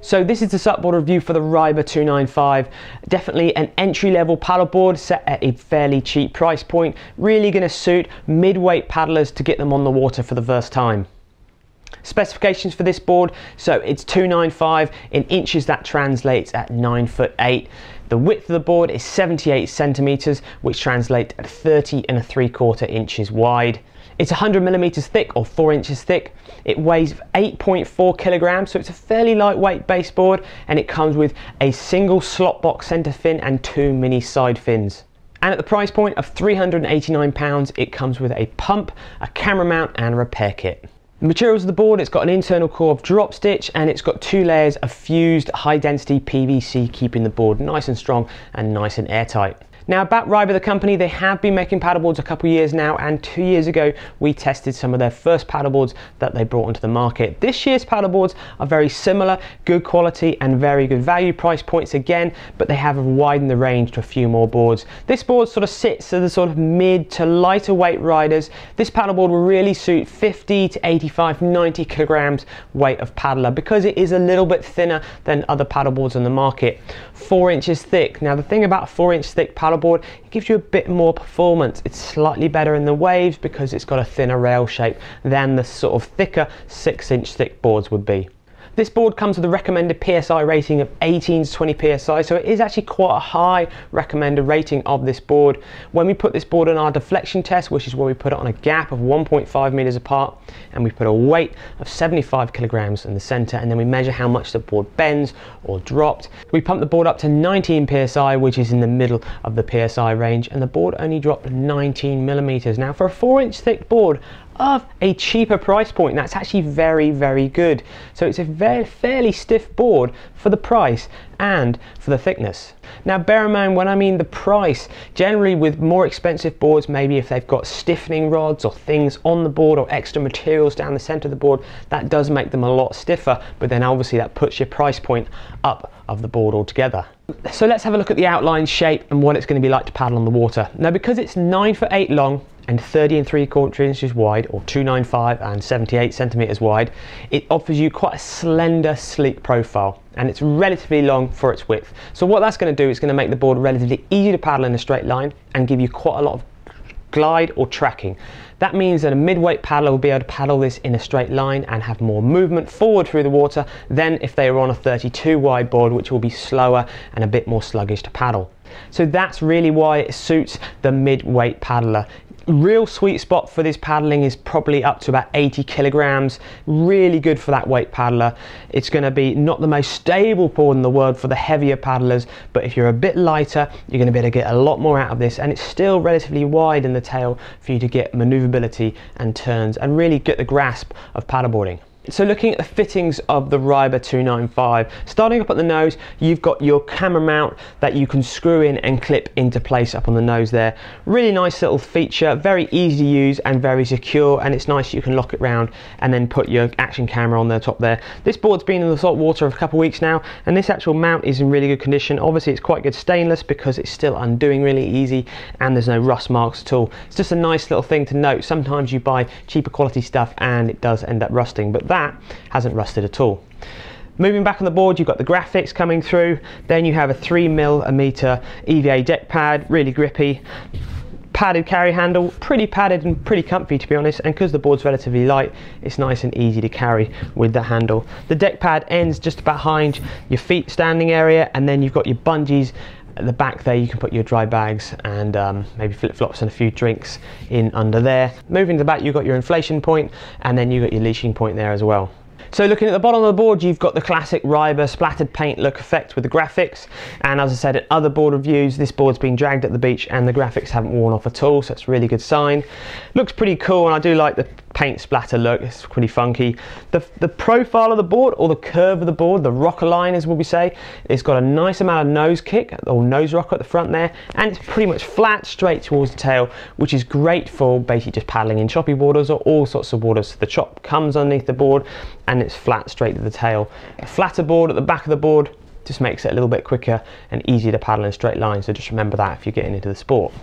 So this is the SUPboarder review for the Ryber 295. Definitely an entry-level paddleboard set at a fairly cheap price point. Really going to suit mid-weight paddlers to get them on the water for the first time. Specifications for this board, so it's 295 in inches, that translates at 9'8". The width of the board is 78 centimeters, which translates at 30 3/4 inches wide. It's 100 millimeters thick, or 4 inches thick. It weighs 8.4 kilograms, so it's a fairly lightweight baseboard, and it comes with a single slot box center fin and 2 mini side fins. And at the price point of £389, it comes with a pump, a camera mount, and a repair kit. The materials of the board, it's got an internal core of drop stitch, and it's got 2 layers of fused high density PVC, keeping the board nice and strong and nice and airtight. Now, about Ryber the company, they have been making paddleboards a couple years now, and 2 years ago we tested some of their first paddleboards that they brought onto the market. This year's paddleboards are very similar, good quality and very good value price points again, but they have widened the range to a few more boards. This board sort of sits at the sort of mid to lighter weight riders. This paddleboard will really suit 50 to 85, 90 kilograms weight of paddler, because it is a little bit thinner than other paddleboards on the market. 4 inches thick. Now, the thing about a 4-inch thick paddleboard, it gives you a bit more performance. It's slightly better in the waves because it's got a thinner rail shape than the sort of thicker 6-inch thick boards would be. This board comes with a recommended PSI rating of 18 to 20 PSI, so it is actually quite a high recommended rating of this board. When we put this board on our deflection test, which is where we put it on a gap of 1.5 meters apart, and we put a weight of 75 kilograms in the center, and then we measure how much the board bends or dropped. We pump the board up to 19 PSI, which is in the middle of the PSI range, and the board only dropped 19 millimeters. Now, for a 4-inch thick board of a cheaper price point, that's actually very, very good. So it's a fairly stiff board for the price and for the thickness. Now, bear in mind, when I mean the price, generally with more expensive boards, maybe if they've got stiffening rods or things on the board or extra materials down the center of the board, that does make them a lot stiffer, but then obviously that puts your price point up of the board altogether. So let's have a look at the outline, shape, and what it's going to be like to paddle on the water. Now, because it's 9'8" long and 30 3/4 inches wide, or 295 and 78 centimeters wide, it offers you quite a slender, sleek profile, and it's relatively long for its width. So what that's going to do is going to make the board relatively easy to paddle in a straight line and give you quite a lot of glide or tracking. That means that a mid-weight paddler will be able to paddle this in a straight line and have more movement forward through the water than if they were on a 32 wide board, which will be slower and a bit more sluggish to paddle. So that's really why it suits the mid-weight paddler. Real sweet spot for this paddling is probably up to about 80 kilograms. Really good for that weight paddler. It's going to be not the most stable board in the world for the heavier paddlers, but if you're a bit lighter, you're going to be able to get a lot more out of this, and it's still relatively wide in the tail for you to get maneuverability and turns and really get the grasp of paddleboarding. So looking at the fittings of the Ryber 295, starting up at the nose, you've got your camera mount that you can screw in and clip into place up on the nose there. Really nice little feature, very easy to use and very secure, and it's nice you can lock it round and then put your action camera on the top there. This board's been in the salt water for a couple of weeks now, and this actual mount is in really good condition. Obviously it's quite good stainless because it's still undoing really easy, and there's no rust marks at all. It's just a nice little thing to note. Sometimes you buy cheaper quality stuff and it does end up rusting, but that hasn't rusted at all. Moving back on the board, you've got the graphics coming through, then you have a 3mm EVA deck pad, really grippy, padded carry handle, pretty padded and pretty comfy to be honest, and because the board's relatively light, it's nice and easy to carry with the handle. The deck pad ends just behind your feet standing area, and then you've got your bungees at the back there. You can put your dry bags and maybe flip-flops and a few drinks in under there. Moving to the back, you've got your inflation point, and then you've got your leashing point there as well. So looking at the bottom of the board, you've got the classic Ryber splattered paint look effect with the graphics, and as I said in other board reviews, this board's been dragged at the beach and the graphics haven't worn off at all, so it's a really good sign. Looks pretty cool, and I do like the paint splatter look. It's pretty funky. The profile of the board, or the curve of the board, the rocker line as what we say, it's got a nice amount of nose kick or nose rocker at the front there, and it's pretty much flat straight towards the tail, which is great for basically just paddling in choppy waters or all sorts of waters. So the chop comes underneath the board and it's flat straight to the tail. A flatter board at the back of the board just makes it a little bit quicker and easier to paddle in a straight line, so just remember that if you're getting into the sport.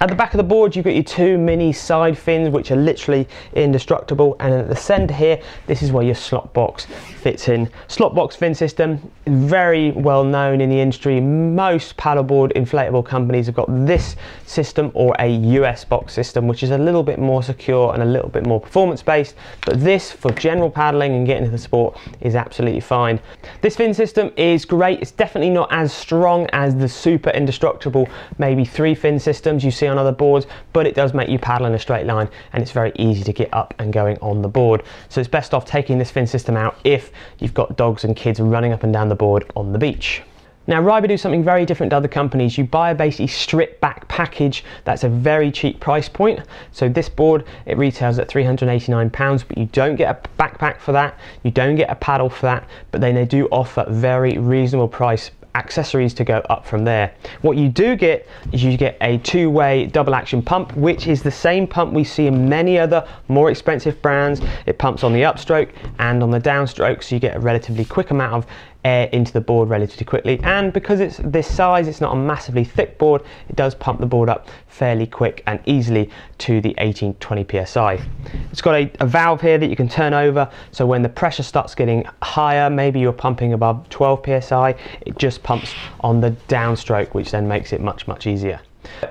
At the back of the board, you've got your two mini side fins, which are literally indestructible. And at the center here, this is where your slot box fits in. Slot box fin system, very well known in the industry. Most paddleboard inflatable companies have got this system or a US box system, which is a little bit more secure and a little bit more performance based. But this, for general paddling and getting into the sport, is absolutely fine. This fin system is great. It's definitely not as strong as the super indestructible, maybe 3 fin systems you see on other boards, but it does make you paddle in a straight line, and it's very easy to get up and going on the board. So it's best off taking this fin system out if you've got dogs and kids running up and down the board on the beach. Now, Ryber do something very different to other companies. You buy a basically stripped back package that's a very cheap price point. So this board, it retails at £389, but you don't get a backpack for that, you don't get a paddle for that, but then they do offer very reasonable price accessories to go up from there. What you do get is you get a 2-way double action pump, which is the same pump we see in many other more expensive brands. It pumps on the upstroke and on the downstroke, so you get a relatively quick amount of air into the board relatively quickly, and because it's this size, it's not a massively thick board, it does pump the board up fairly quick and easily to the 18-20 psi. It's got a valve here that you can turn over, so when the pressure starts getting higher, maybe you're pumping above 12 psi, it just pumps on the downstroke, which then makes it much easier.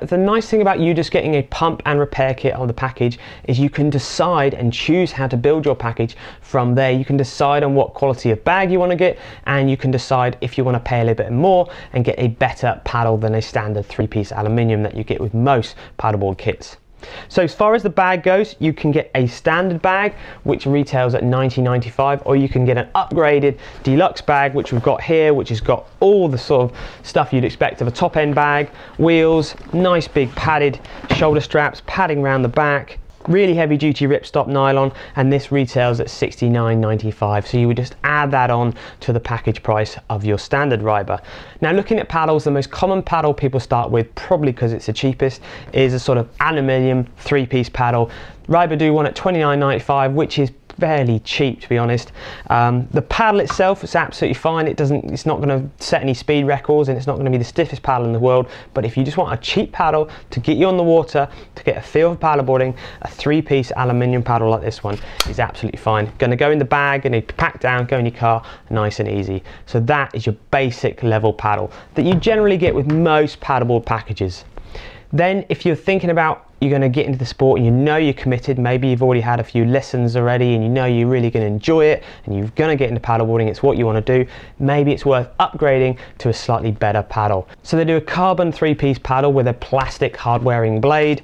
The nice thing about you just getting a pump and repair kit on the package is you can decide and choose how to build your package from there. You can decide on what quality of bag you want to get, and you can decide if you want to pay a little bit more and get a better paddle than a standard 3-piece aluminium that you get with most paddleboard kits. So as far as the bag goes, you can get a standard bag which retails at $19.95, or you can get an upgraded deluxe bag, which we've got here, which has got all the sort of stuff you'd expect of a top end bag: wheels, nice big padded shoulder straps, padding around the back, really heavy duty ripstop nylon, and this retails at $69.95. So you would just add that on to the package price of your standard Ryber. Now, looking at paddles, the most common paddle people start with, probably because it's the cheapest, is a sort of aluminium 3-piece paddle. Ryber do one at $29.95, which is fairly cheap, to be honest. The paddle itself is absolutely fine. It's not going to set any speed records, and it's not going to be the stiffest paddle in the world. But if you just want a cheap paddle to get you on the water, to get a feel for paddleboarding, a 3-piece aluminium paddle like this one is absolutely fine. Going to go in the bag, going to pack down, go in your car, nice and easy. So that is your basic level paddle that you generally get with most paddleboard packages. Then, if you're thinking about you're going to get into the sport and you know you're committed, maybe you've already had a few lessons already and you know you're really going to enjoy it and you're going to get into paddleboarding, it's what you want to do, maybe it's worth upgrading to a slightly better paddle. So they do a carbon 3-piece paddle with a plastic hard-wearing blade,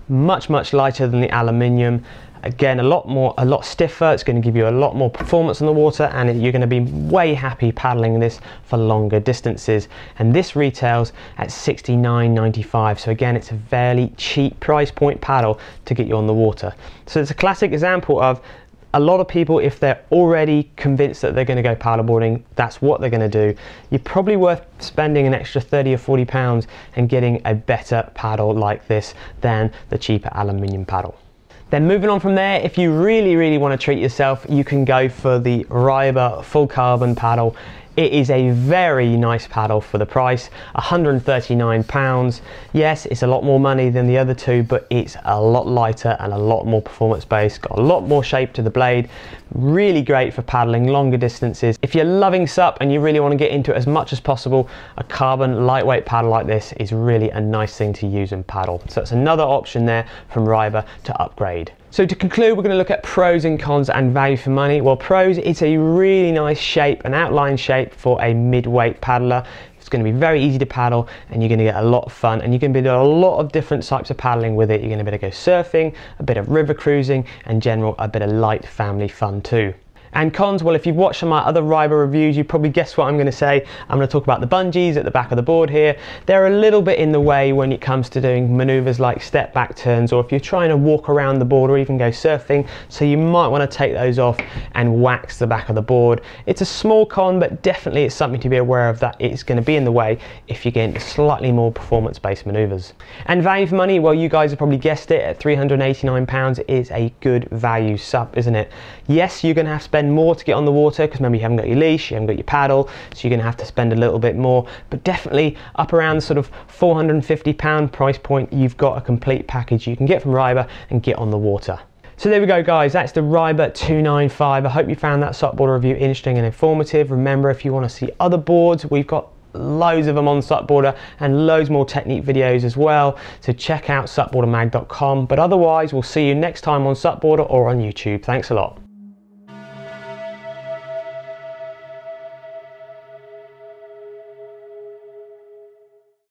much lighter than the aluminium. Again, a lot stiffer. It's going to give you a lot more performance on the water, and you're going to be way happy paddling this for longer distances. And this retails at $69.95. So again, it's a fairly cheap price point paddle to get you on the water. So it's a classic example of a lot of people, if they're already convinced that they're going to go paddleboarding, that's what they're going to do. You're probably worth spending an extra 30 or 40 pounds and getting a better paddle like this than the cheaper aluminium paddle. Then moving on from there, if you really want to treat yourself, you can go for the Ryber full carbon paddle. It is a very nice paddle for the price, £139. Yes, it's a lot more money than the other two, but it's a lot lighter and a lot more performance based, got a lot more shape to the blade. Really great for paddling longer distances. If you're loving SUP and you really want to get into it as much as possible, a carbon lightweight paddle like this is really a nice thing to use and paddle. So it's another option there from Ryber to upgrade. So to conclude, we're going to look at pros and cons and value for money. Well, pros, it's a really nice shape, an outline shape for a mid-weight paddler. It's going to be very easy to paddle, and you're going to get a lot of fun, and you're going to be doing a lot of different types of paddling with it. You're going to be able to go surfing, a bit of river cruising, and general a bit of light family fun too. And cons, well, if you've watched some of my other Ryber reviews, you probably guessed what I'm going to say. I'm going to talk about the bungees at the back of the board here. They're a little bit in the way when it comes to doing maneuvers like step back turns, or if you're trying to walk around the board or even go surfing, so you might want to take those off and wax the back of the board. It's a small con, but definitely it's something to be aware of, that it's going to be in the way if you get into slightly more performance-based maneuvers. And value for money, well, you guys have probably guessed it, at £389 is a good value SUP, isn't it? Yes, you're going to have to spend spend more to get on the water, because remember, you haven't got your leash, you haven't got your paddle, so you're going to have to spend a little bit more. But definitely up around the sort of £450 price point, you've got a complete package you can get from Ryber and get on the water. So there we go, guys, that's the Ryber 295. I hope you found that SUPboarder review interesting and informative. Remember, if you want to see other boards, we've got loads of them on SUPboarder and loads more technique videos as well, so check out supboardermag.com. But otherwise, we'll see you next time on SUPboarder or on YouTube. Thanks a lot.